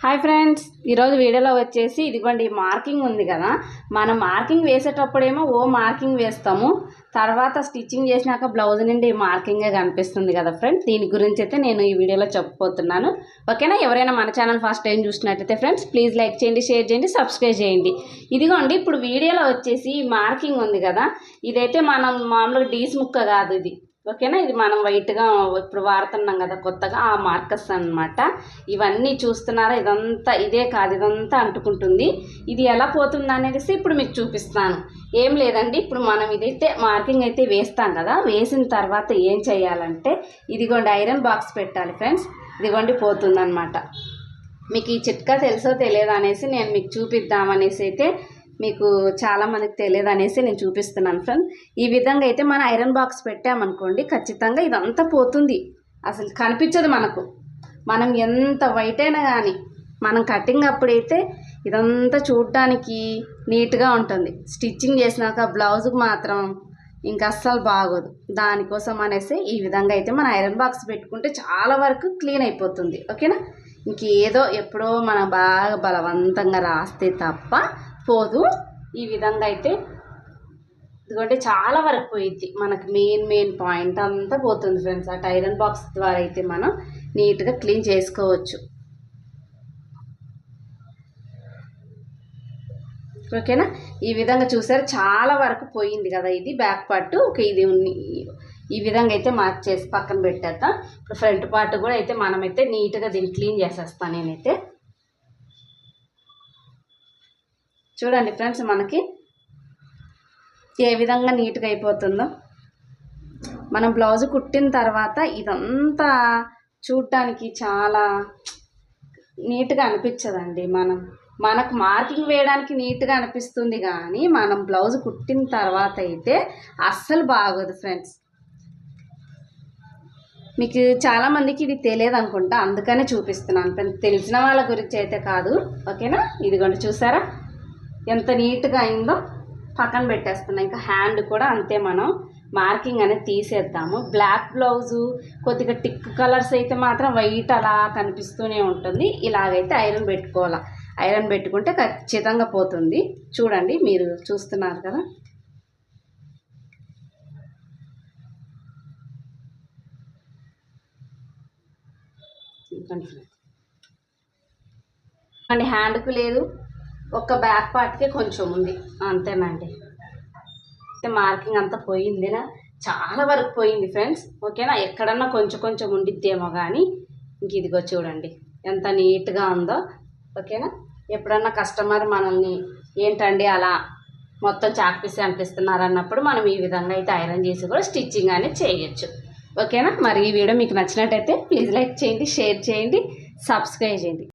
Hi friends, ఈరోజు వీడియోలో వచ్చేసి ఇదిగోండి మార్కింగ్ ఉంది కదా. మనం మార్కింగ్ వేసేటప్పుడేమో మార్కింగ్ వేస్తాము, తర్వాత స్టిచ్చింగ్ చేసినాక బ్లౌజ్ నుండి మార్కింగే కనిపిస్తుంది కదా ఫ్రెండ్స్. దీని గురించి అయితే నేను ఈ వీడియోలో చెప్పబోతున్నాను. ఓకేనా? ఎవరైనా మన ఛానల్ ఫస్ట్ టైం చూసినట్టయితే ఫ్రెండ్స్ ప్లీజ్ లైక్ చేయండి, షేర్ చేయండి, సబ్స్క్రైబ్ చేయండి. ఇదిగోండి ఇప్పుడు వీడియోలో వచ్చేసి మార్కింగ్ ఉంది కదా, ఇదైతే మనం మామూలుగా డీస్ ముక్క కాదు ఇది. ఓకేనా? ఇది మనం వైట్గా ఇప్పుడు వాడుతున్నాం కదా కొత్తగా, ఆ మార్కర్స్ అన్నమాట. ఇవన్నీ చూస్తున్నారా, ఇదంతా ఇదే కాదు, ఇదంతా అంటుకుంటుంది. ఇది ఎలా పోతుంది అనేది ఇప్పుడు మీకు చూపిస్తాను. ఏం లేదండి, ఇప్పుడు మనం ఇదైతే మార్కింగ్ అయితే వేస్తాం కదా, వేసిన తర్వాత ఏం చేయాలంటే ఇదిగోండి ఐరన్ బాక్స్ పెట్టాలి ఫ్రెండ్స్. ఇదిగోండి పోతుందన్నమాట. మీకు ఈ చిట్కా తెలుసో తెలియదు అనేసి నేను మీకు చూపిద్దామనేసి అయితే, మీకు చాలామందికి తెలియదు అనేసి నేను చూపిస్తున్నాను ఫ్రెండ్స్. ఈ విధంగా అయితే మనం ఐరన్ బాక్స్ పెట్టామనుకోండి, ఖచ్చితంగా ఇదంతా పోతుంది, అసలు కనిపించదు మనకు. మనం ఎంత వైట్ అయినా కానీ మనం కటింగ్ అప్పుడైతే ఇదంతా చూడడానికి నీట్గా ఉంటుంది. స్టిచ్చింగ్ చేసినాక బ్లౌజ్కి మాత్రం ఇంకా అస్సలు బాగోదు. దానికోసం అనేసి ఈ విధంగా అయితే మనం ఐరన్ బాక్స్ పెట్టుకుంటే చాలా వరకు క్లీన్ అయిపోతుంది. ఓకేనా? ఇంకేదో ఎప్పుడో మనం బాగా బలవంతంగా రాస్తే తప్ప పోదు. ఈ విధంగా అయితే ఎందుకంటే చాలా వరకు పోయిద్ది, మనకు మెయిన్ పాయింట్ అంతా పోతుంది ఫ్రెండ్స్. అటు ఐరన్ బాక్స్ ద్వారా అయితే మనం నీట్గా క్లీన్ చేసుకోవచ్చు. ఓకేనా? ఈ విధంగా చూసారు, చాలా వరకు పోయింది కదా. ఇది బ్యాక్ పార్ట్. ఓకే, ఇది ఈ విధంగా అయితే మార్చేసి పక్కన పెట్టేద్దాం. ఇప్పుడు ఫ్రంట్ పార్ట్ కూడా అయితే మనమైతే నీట్గా దీన్ని క్లీన్ చేసేస్తాను నేనైతే. చూడండి ఫ్రెండ్స్, మనకి ఏ విధంగా నీట్గా అయిపోతుందో. మనం బ్లౌజ్ కుట్టిన తర్వాత ఇదంతా చూడటానికి చాలా నీట్గా అనిపించదండి. మనకు మార్కింగ్ వేయడానికి నీట్గా అనిపిస్తుంది, కానీ మనం బ్లౌజ్ కుట్టిన తర్వాత అయితే అస్సలు బాగోదు ఫ్రెండ్స్. మీకు చాలామందికి ఇది తెలియదు అనుకుంటా, అందుకనే చూపిస్తున్నాను ఫ్రెండ్స్. తెలిసిన వాళ్ళ గురించి అయితే కాదు. ఓకేనా? ఇదిగోండి చూసారా ఎంత నీట్గా అయిందో. పక్కన పెట్టేస్తున్నా. ఇంకా హ్యాండ్ కూడా అంతే, మనం మార్కింగ్ అనేది తీసేద్దాము. బ్లాక్ బ్లౌజు కొద్దిగా టిక్ కలర్స్ అయితే మాత్రం వైట్ అలా కనిపిస్తూనే ఉంటుంది. ఇలాగైతే ఐరన్ పెట్టుకోవాలి. ఐరన్ పెట్టుకుంటే ఖచ్చితంగా పోతుంది. చూడండి, మీరు చూస్తున్నారు కదా. అండి హ్యాండ్కు లేదు, ఒక్క బ్యాక్ పార్ట్కే కొంచెం ఉంది, అంతేనండి. అయితే మార్కింగ్ అంతా పోయిందినా, చాలా వరకు పోయింది ఫ్రెండ్స్. ఓకేనా? ఎక్కడన్నా కొంచెం ఉండిద్దేమో కానీ ఇంక ఇదిగో చూడండి ఎంత నీట్గా ఉందో. ఓకేనా? ఎప్పుడన్నా కస్టమర్ మనల్ని ఏంటండి అలా మొత్తం చాక్ పీస్ అనిపిస్తున్నారు అన్నప్పుడు మనం ఈ విధంగా అయితే ఐరన్ చేసి కూడా స్టిచ్చింగ్ అనేది చేయొచ్చు. ఓకేనా? మరి ఈ వీడియో మీకు నచ్చినట్టయితే ప్లీజ్ లైక్ చేయండి, షేర్ చేయండి, సబ్స్క్రైబ్ చేయండి.